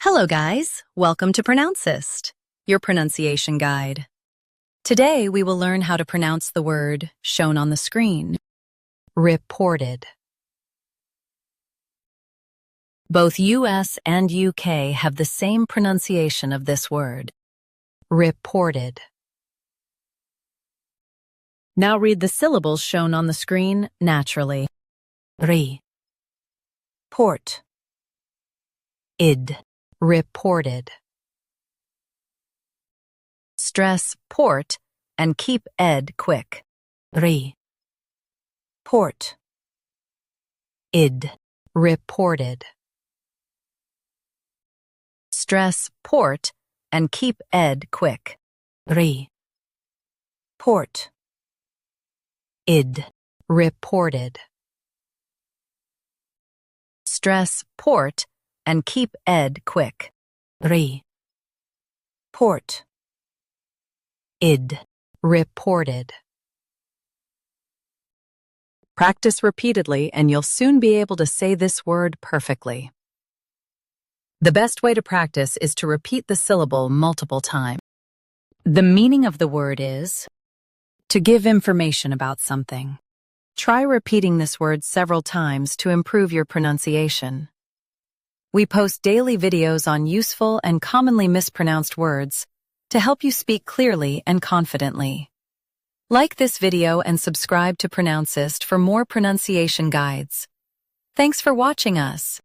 Hello guys, welcome to Pronouncist, your pronunciation guide. Today we will learn how to pronounce the word shown on the screen, reported. Both US and UK have the same pronunciation of this word, reported. Now read the syllables shown on the screen naturally. Port, id, reported. Stress port and keep ed quick. Port, id, reported. Stress port and keep ed quick. Port, id, reported. Stress port and keep ed quick. Port, id, reported. Practice repeatedly and you'll soon be able to say this word perfectly. The best way to practice is to repeat the syllable multiple times. The meaning of the word is to give information about something. Try repeating this word several times to improve your pronunciation. We post daily videos on useful and commonly mispronounced words to help you speak clearly and confidently. Like this video and subscribe to Pronouncist for more pronunciation guides. Thanks for watching us.